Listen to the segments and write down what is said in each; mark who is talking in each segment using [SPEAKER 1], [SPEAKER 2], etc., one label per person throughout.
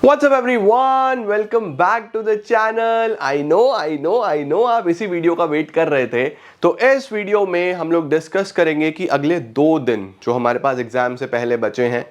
[SPEAKER 1] What's up everyone? Welcome back to the channel. I know आप इसी video का wait कर रहे थे। तो इस वीडियो में हम लोग डिस्कस करेंगे कि अगले 2 दिन जो हमारे पास एग्जाम से पहले बचे हैं,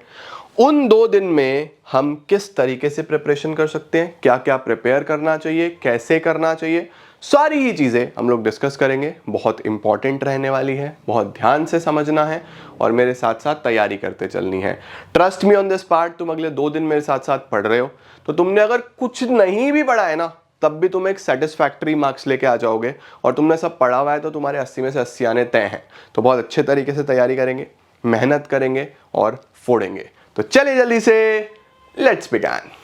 [SPEAKER 1] उन 2 दिन में हम किस तरीके से प्रिपरेशन कर सकते हैं, क्या क्या प्रिपेयर करना चाहिए, कैसे करना चाहिए, सारी ही चीज़ें हम लोग डिस्कस करेंगे। बहुत इंपॉर्टेंट रहने वाली है, बहुत ध्यान से समझना है और मेरे साथ साथ तैयारी करते चलनी है। Trust me on this part. तुम अगले 2 दिन मेरे साथ साथ पढ़ रहे हो तो तुमने अगर कुछ नहीं भी पढ़ा है ना, तब भी तुम एक सेटिस्फैक्टरी मार्क्स लेके आ जाओगे। और तुमने सब पढ़ा हुआ है तो तुम्हारे 80 में से 80 आने तय हैं। तो बहुत अच्छे तरीके से तैयारी करेंगे, मेहनत करेंगे और फोड़ेंगे। तो चलिए जल्दी से लेट्स बिगिन।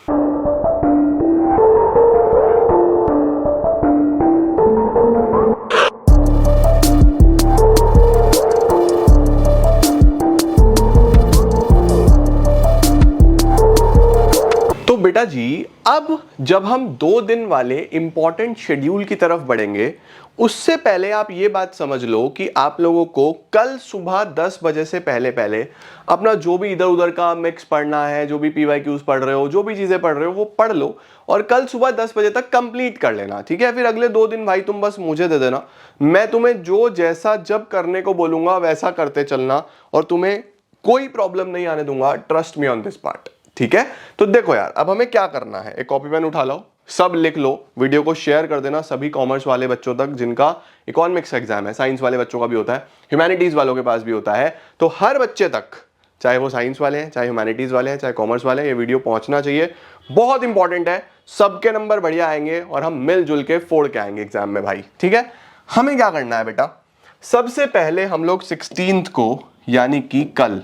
[SPEAKER 1] तो बेटा जी, अब जब हम 2 दिन वाले इंपॉर्टेंट शेड्यूल की तरफ बढ़ेंगे, उससे पहले आप ये बात समझ लो कि आप लोगों को कल सुबह 10 बजे से पहले पहले अपना जो भी इधर उधर का मिक्स पढ़ना है, जो भी PYQs पढ़ रहे हो, जो भी चीजें पढ़ रहे हो वो पढ़ लो और कल सुबह 10 बजे तक कंप्लीट कर लेना। ठीक है? फिर अगले 2 दिन भाई तुम बस मुझे दे देना, मैं तुम्हें जो जैसा जब करने को बोलूंगा वैसा करते चलना और तुम्हें कोई प्रॉब्लम नहीं आने दूंगा। Trust me on this part. ठीक है? तो देखो यार, अब हमें क्या करना है, एक कॉपी पेन उठा लो, सब लिख लो, वीडियो को शेयर कर देना सभी कॉमर्स वाले बच्चों तक जिनका इकोनॉमिक्स एग्जाम है। साइंस वाले बच्चों का भी होता है, ह्यूमैनिटीज वालों के पास भी होता है। तो हर बच्चे तक, चाहे वो साइंस वाले हैं, चाहे ह्यूमैनिटीज वाले हैं, चाहे कॉमर्स वाले हैं, ये वीडियो पहुंचना चाहिए। बहुत इंपॉर्टेंट है, सबके नंबर बढ़िया आएंगे और हम मिलजुल के फोड़ के आएंगे एग्जाम में भाई। ठीक है? हमें क्या करना है बेटा, सबसे पहले हम लोग 16 को यानी कि कल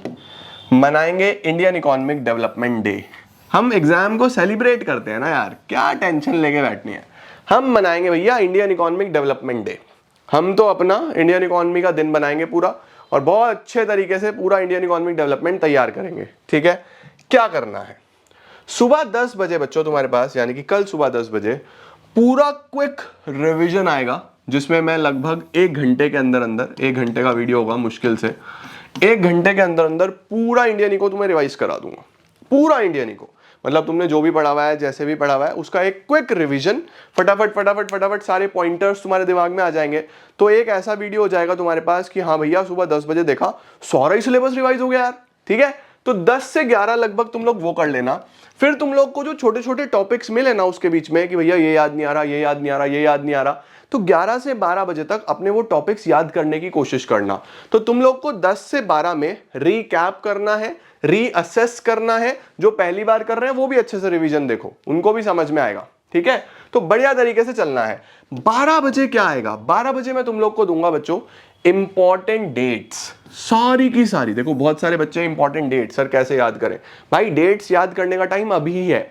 [SPEAKER 1] मनाएंगे इंडियन इकोनॉमिक डेवलपमेंट डे। हम एग्जाम को सेलिब्रेट करते हैं ना यार, क्या टेंशन लेके बैठनी है। हम मनाएंगे भैया इंडियन इकोनॉमिक डेवलपमेंट डे। हम तो अपना इंडियन इकोनॉमी का दिन बनाएंगे पूरा और बहुत अच्छे तरीके से पूरा इंडियन इकोनॉमिक डेवलपमेंट तैयार करेंगे। ठीक है? क्या करना है, सुबह 10 बजे बच्चों तुम्हारे पास यानी कि कल सुबह 10 बजे पूरा क्विक रिवीजन आएगा, जिसमें मैं लगभग 1 घंटे के अंदर अंदर, 1 घंटे का वीडियो होगा मुश्किल से, 1 घंटे के अंदर अंदर पूरा इंडियन इको तुम्हें रिवाइज करा दूंगा। पूरा इंडियन इको मतलब तुमने जो भी पढ़ा हुआ है, जैसे भी पढ़ा हुआ है, उसका एक क्विक रिवीजन, फटाफट फटाफट फटाफट सारे पॉइंटर्स तुम्हारे दिमाग में आ जाएंगे। तो एक ऐसा वीडियो हो जाएगा तुम्हारे पास कि हाँ भैया सुबह 10 बजे देखा, सारा ही सिलेबस रिवाइज हो गया यार। ठीक है? तो 10 से 11 लगभग तुम लोग वो कर लेना। फिर तुम लोग को जो छोटे छोटे टॉपिक्स मिले ना उसके बीच में कि भैया ये याद नहीं आ रहा, ये याद नहीं आ रहा, ये याद नहीं आ रहा, तो 11 से 12 बजे तक अपने वो टॉपिक्स याद करने की कोशिश करना। तो तुम लोग को 10 से 12 में रीकैप करना है, रीअसेस करना है। जो पहली बार कर रहे हैं वो भी अच्छे से रिवीजन देखो, उनको भी समझ में आएगा। ठीक है? तो बढ़िया तरीके से चलना है। 12 बजे क्या आएगा, 12 बजे मैं तुम लोग को दूंगा बच्चों इंपॉर्टेंट डेट्स, सारी की सारी। देखो बहुत सारे बच्चे इंपॉर्टेंट डेट्स सर कैसे याद करें, भाई डेट्स याद करने का टाइम अभी ही है।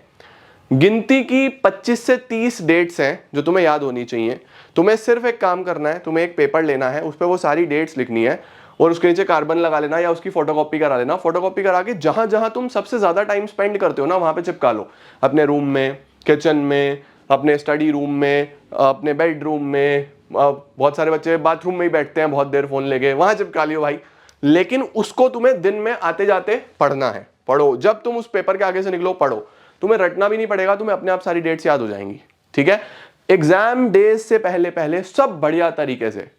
[SPEAKER 1] गिनती की 25 से 30 डेट्स हैं जो तुम्हें याद होनी चाहिए। तुम्हें सिर्फ एक काम करना है, तुम्हें एक पेपर लेना है, उस पर वो सारी डेट्स लिखनी है और उसके नीचे कार्बन लगा लेना या उसकी फोटोकॉपी करा लेना। फोटोकॉपी करा के जहां जहां तुम सबसे ज्यादा टाइम स्पेंड करते हो ना, वहां पे चिपका लो। अपने रूम में, किचन में, अपने स्टडी रूम में, अपने बेडरूम में। बहुत सारे बच्चे बाथरूम में ही बैठते हैं बहुत देर फोन लेके, वहां चिपका लियो भाई। लेकिन उसको तुम्हें दिन में आते जाते पढ़ना है। पढ़ो, जब तुम उस पेपर के आगे से निकलो पढ़ो। तुम्हें रटना भी नहीं पड़ेगा, तुम्हें अपने आप सारी डेट्स याद हो जाएंगी। ठीक है? एग्जाम डेज से पहले पहले सब बढ़िया तरीके से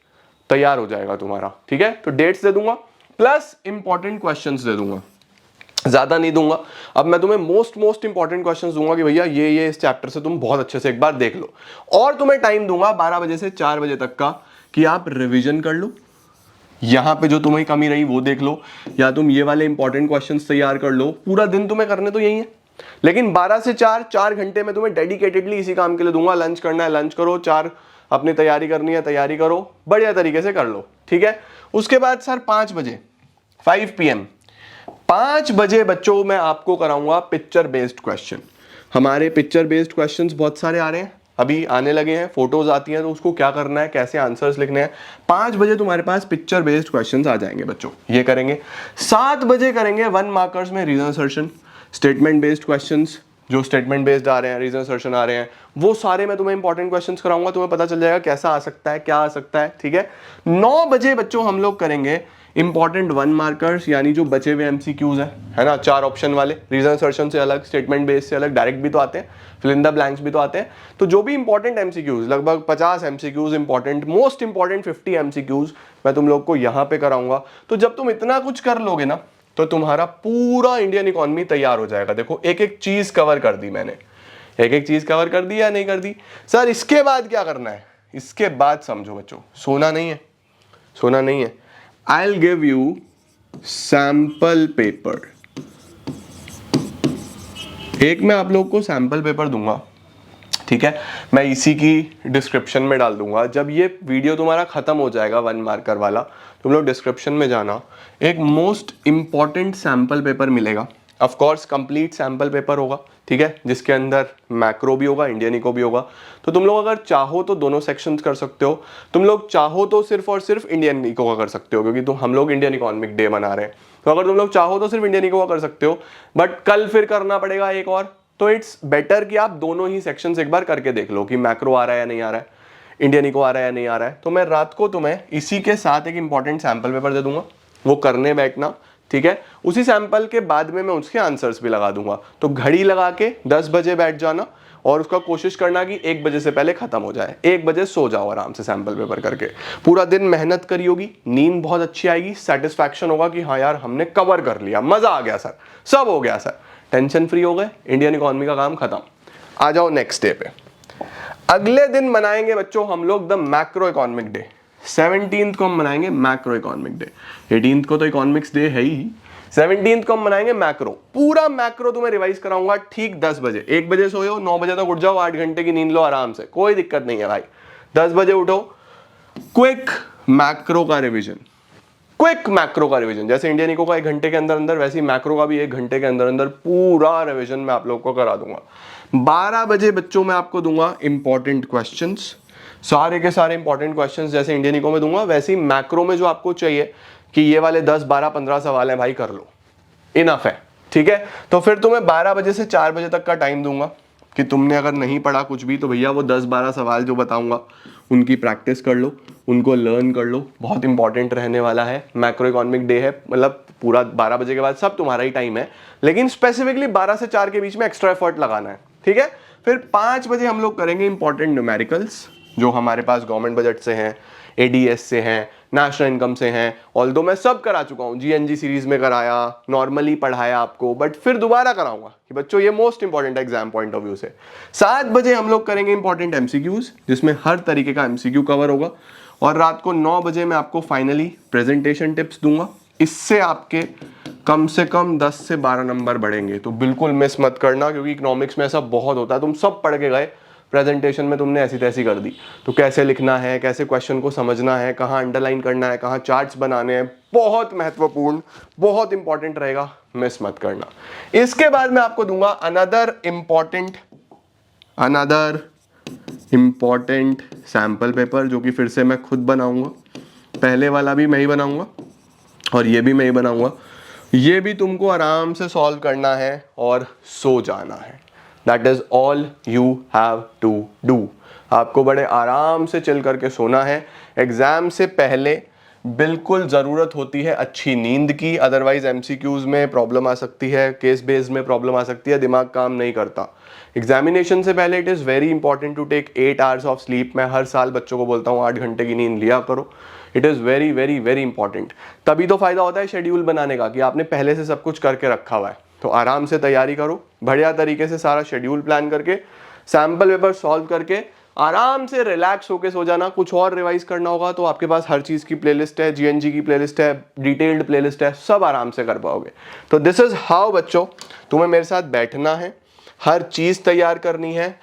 [SPEAKER 1] तैयार हो जाएगा तुम्हारा। ठीक है? तो डेट्स दे दूंगा प्लस इंपॉर्टेंट क्वेश्चंस दे दूंगा, ज्यादा नहीं दूंगा। अब मैं तुम्हें मोस्ट इंपॉर्टेंट क्वेश्चंस दूंगा कि भैया ये इस चैप्टर से तुम बहुत अच्छे से एक बार देख लो। और तुम्हें टाइम दूंगा 12 बजे से 4 बजे तक का कि आप रिवीजन कर लो, यहां पे जो तुम्हें कमी रही वो देख लो, या तुम ये वाले इंपॉर्टेंट क्वेश्चंस तैयार कर लो। पूरा दिन तुम्हें करने तो यही है, लेकिन 12 से 4 घंटे में तुम्हें डेडिकेटेडली इसी काम के लिए दूंगा। लंच करना है लंच करो, 4 अपनी तैयारी करनी है तैयारी करो, बढ़िया तरीके से कर लो। ठीक है? उसके बाद सर 5 बजे 5 PM 5 बजे बच्चों मैं आपको कराऊंगा पिक्चर बेस्ड क्वेश्चन। हमारे पिक्चर बेस्ड क्वेश्चंस बहुत सारे आ रहे हैं, अभी आने लगे हैं, फोटोज आती हैं, तो उसको क्या करना है, कैसे आंसर्स लिखने हैं। 5 बजे तुम्हारे पास पिक्चर बेस्ड क्वेश्चंस आ जाएंगे बच्चों, ये करेंगे। 7 बजे करेंगे 1 मार्कर्स में reason assertion, statement based questions, जो स्टेटमेंट बेस्ड आ रहे हैं, रीजन असर्शन आ रहे हैं, वो सारे मैं तुम्हें इंपॉर्टेंट क्वेश्चंस कराऊंगा। तुम्हें पता चल जाएगा कैसा आ सकता है, क्या आ सकता है। ठीक है? 9 बजे बच्चों हम लोग करेंगे इंपॉर्टेंट 1 मार्कर्स यानी जो बचे हुए एमसीक्यूज है ना, 4 ऑप्शन वाले, रीजन असर्शन से अलग, स्टेटमेंट बेस से अलग, डायरेक्ट भी तो आते हैं, फिल इन द ब्लैंक्स भी तो आते हैं। तो जो भी इंपॉर्टेंट एमसीक्यूज, लगभग 50 MCQs important, most important 50 MCQs मैं तुम लोग को यहाँ पे कराऊंगा। तो जब तुम इतना कुछ कर लोगे ना तो तुम्हारा पूरा इंडियन इकोनॉमी तैयार हो जाएगा। देखो एक एक चीज कवर कर दी मैंने, एक एक चीज कवर कर दी या नहीं कर दी। सर इसके बाद क्या करना है, इसके बाद समझो बच्चों, सोना नहीं है, सोना नहीं है। I will give you sample paper, एक मैं आप लोग को सैंपल पेपर दूंगा, ठीक है, मैं इसी की डिस्क्रिप्शन में डाल दूंगा। जब ये वीडियो तुम्हारा खत्म हो जाएगा 1 मार्कर वाला, तुम लोग डिस्क्रिप्शन में जाना, एक मोस्ट इंपॉर्टेंट सैंपल पेपर मिलेगा। Of course complete sample paper होगा, ठीक है, जिसके अंदर मैक्रो भी होगा, इंडियन इको भी होगा। तो तुम लोग अगर चाहो तो दोनों सेक्शंस कर सकते हो, तुम लोग चाहो तो सिर्फ और सिर्फ इंडियन इको का कर सकते हो, क्योंकि हम लोग इंडियन इकोनॉमिक डे मना रहे हैं। तो अगर तुम लोग चाहो तो सिर्फ इंडियन इको का कर सकते हो, बट कल फिर करना पड़ेगा एक और। तो इट्स बेटर कि आप दोनों ही सेक्शंस एक बार करके देख लो कि मैक्रो आ रहा है या नहीं आ रहा है, इंडियन इको आ रहा है या नहीं आ रहा है। तो मैं रात को तुम्हें इसी के साथ एक इंपॉर्टेंट सैंपल पेपर दे दूंगा, वो करने बैठना, ठीक है। उसी सैंपल के बाद में मैं उसके आंसर्स भी लगा दूंगा। तो घड़ी लगा के 10 बजे बैठ जाना और उसका कोशिश करना कि 1 बजे से पहले खत्म हो जाए। 1 बजे सो जाओ आराम से सैंपल पेपर करके, पूरा दिन मेहनत करी होगी, नींद बहुत अच्छी आएगी, सेटिस्फैक्शन होगा कि हाँ यार हमने कवर कर लिया, मजा आ गया सर, सब हो गया सर, टेंशन फ्री हो गए, इंडियन इकोनॉमी का काम खत्म। आ जाओ नेक्स्ट डे पे। अगले दिन मनाएंगे बच्चों हम लोग the macro economic day. 17th को हम मनाएंगे मैक्रो इकोनॉमिक डे, 18th को तो इकोनॉमिक्स डे है ही, 17th को हम मनाएंगे मैक्रो। पूरा मैक्रो तुम्हें रिवाइज कराऊंगा ठीक 10 बजे। 1 बजे सोयो, 9 बजे तक उठ जाओ, 8 घंटे की नींद लो आराम से, कोई दिक्कत नहीं है भाई। 10 बजे उठो, क्विक मैक्रो का रिवीजन, क्विक मैक्रो का रिवीजन, जैसे इंडियन इको का 1 घंटे के अंदर अंदर, वैसे ही मैक्रो का भी 1 घंटे के अंदर अंदर पूरा रिवीजन मैं आप लोग को करा दूंगा। 12 बजे बच्चों मैं आपको दूंगा इंपॉर्टेंट क्वेश्चंस, सारे के सारे इंपॉर्टेंट क्वेश्चंस जैसे इंडियन इको में दूंगा, वैसे ही मैक्रो में जो आपको चाहिए कि ये वाले 10 12 15 सवाल हैं भाई कर लो, इनफ है, ठीक है। तो फिर तुम्हें 12 बजे से 4 बजे तक का टाइम दूंगा कि तुमने अगर नहीं पढ़ा कुछ भी तो भैया वो 10 12 सवाल जो बताऊंगा उनकी प्रैक्टिस कर लो, उनको लर्न कर लो, बहुत इंपॉर्टेंट रहने वाला है। मैक्रो इकोनॉमिक डे है, मतलब पूरा 12 बजे के बाद सब तुम्हारा ही टाइम है, लेकिन स्पेसिफिकली 12 से 4 के बीच में एक्स्ट्रा एफर्ट लगाना है, ठीक है। फिर 5 बजे हम लोग करेंगे इंपॉर्टेंट न्यूमेरिकल्स जो हमारे पास गवर्नमेंट बजट से हैं, एडीएस से हैं, नेशनल इनकम से हैं। ऑल्दो मैं सब करा चुका हूँ, जीएनजी सीरीज में कराया, नॉर्मली पढ़ाया आपको, बट फिर दोबारा कराऊंगा कि बच्चों ये मोस्ट इंपॉर्टेंट है एग्जाम पॉइंट ऑफ व्यू से। 7 बजे हम लोग करेंगे इंपॉर्टेंट एमसीक्यूज जिसमें हर तरीके का एमसीक्यू कवर होगा, और रात को 9 बजे मैं आपको फाइनली प्रेजेंटेशन टिप्स दूंगा। इससे आपके कम से कम 10 से 12 नंबर बढ़ेंगे, तो बिल्कुल मिस मत करना, क्योंकि इकोनॉमिक्स में ऐसा बहुत होता है, तुम सब पढ़ के गए, प्रेजेंटेशन में तुमने ऐसी तैसी कर दी, तो कैसे लिखना है, कैसे क्वेश्चन को समझना है, कहाँ अंडरलाइन करना है, कहाँ चार्ट्स बनाने हैं, बहुत महत्वपूर्ण, बहुत इंपॉर्टेंट रहेगा, मिस मत करना। इसके बाद मैं आपको दूंगा अनदर इंपॉर्टेंट सैंपल पेपर, जो कि फिर से मैं खुद बनाऊंगा। पहले वाला भी मैं ही बनाऊंगा और ये भी मैं ही बनाऊंगा। ये भी तुमको आराम से सॉल्व करना है और सो जाना है। That is all you have to do। आपको बड़े आराम से चिल करके सोना है। एग्जाम से पहले बिल्कुल ज़रूरत होती है अच्छी नींद की, अदरवाइज एमसीक्यूज में प्रॉब्लम आ सकती है, केस बेस्ड में प्रॉब्लम आ सकती है, दिमाग काम नहीं करता। एग्जामिनेशन से पहले it is very important to take 8 hours of sleep. मैं हर साल बच्चों को बोलता हूँ 8 घंटे की नींद लिया करो। It is very very very important. तभी तो फायदा होता है शेड्यूल बनाने का कि आपने पहले से सब कुछ करके रखा हुआ है। तो आराम से तैयारी करो, बढ़िया तरीके से सारा शेड्यूल प्लान करके, सैम्पल पेपर सॉल्व करके आराम से रिलैक्स होके सो जाना। कुछ और रिवाइज करना होगा तो आपके पास हर चीज़ की प्लेलिस्ट है, जीएनजी की प्लेलिस्ट है, डिटेल्ड प्लेलिस्ट है, सब आराम से कर पाओगे। तो दिस इज हाउ बच्चों तुम्हें मेरे साथ बैठना है, हर चीज़ तैयार करनी है।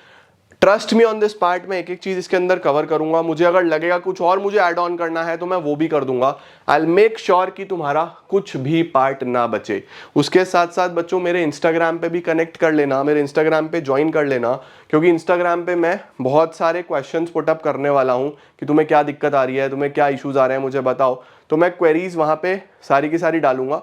[SPEAKER 1] Trust me on this part, मैं एक एक चीज़ इसके अंदर कवर करूंगा। मुझे अगर लगेगा कुछ और मुझे ऐड ऑन करना है तो मैं वो भी कर दूंगा। आई विल मेक श्योर कि तुम्हारा कुछ भी पार्ट ना बचे। उसके साथ साथ बच्चों मेरे इंस्टाग्राम पे भी कनेक्ट कर लेना, मेरे इंस्टाग्राम पे ज्वाइन कर लेना, क्योंकि इंस्टाग्राम पे मैं बहुत सारे क्वेश्चंस पुटअप करने वाला हूँ कि तुम्हें क्या दिक्कत आ रही है, तुम्हें क्या इशूज़ आ रहे हैं मुझे बताओ। तो मैं क्वेरीज वहाँ पे सारी की सारी डालूंगा।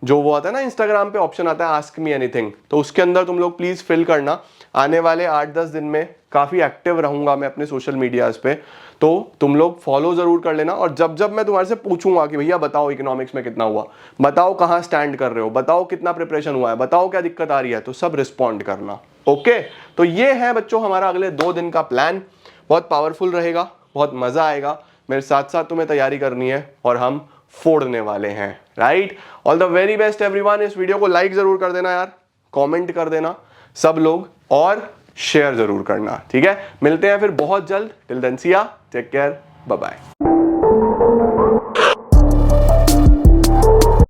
[SPEAKER 1] जो वो आता है ना इंस्टाग्राम पे ऑप्शन आता है आस्क मी एनीथिंग, तो उसके अंदर तुम लोग प्लीज फिल करना। आने वाले 8-10 दिन में काफी एक्टिव रहूंगा मैं अपने सोशल मीडियाज पे, तो तुम लोग फॉलो जरूर कर लेना। और जब जब मैं तुम्हारे से पूछूंगा कि भैया बताओ इकोनॉमिक्स में कितना हुआ, बताओ कहाँ स्टैंड कर रहे हो, बताओ कितना प्रिपरेशन हुआ है, बताओ क्या दिक्कत आ रही है, तो सब रिस्पॉन्ड करना। ओके, तो ये है बच्चों हमारा अगले 2 दिन का प्लान। बहुत पावरफुल रहेगा, बहुत मजा आएगा, मेरे साथ साथ तुम्हें तैयारी करनी है और हम फोड़ने वाले हैं। Right, all the very best everyone. इस वीडियो को लाइक जरूर कर देना यार, कमेंट कर देना सब लोग, और शेयर जरूर करना। ठीक है, मिलते हैं फिर बहुत जल्द। टिल देन सी या, टेक केयर, बाय बाय।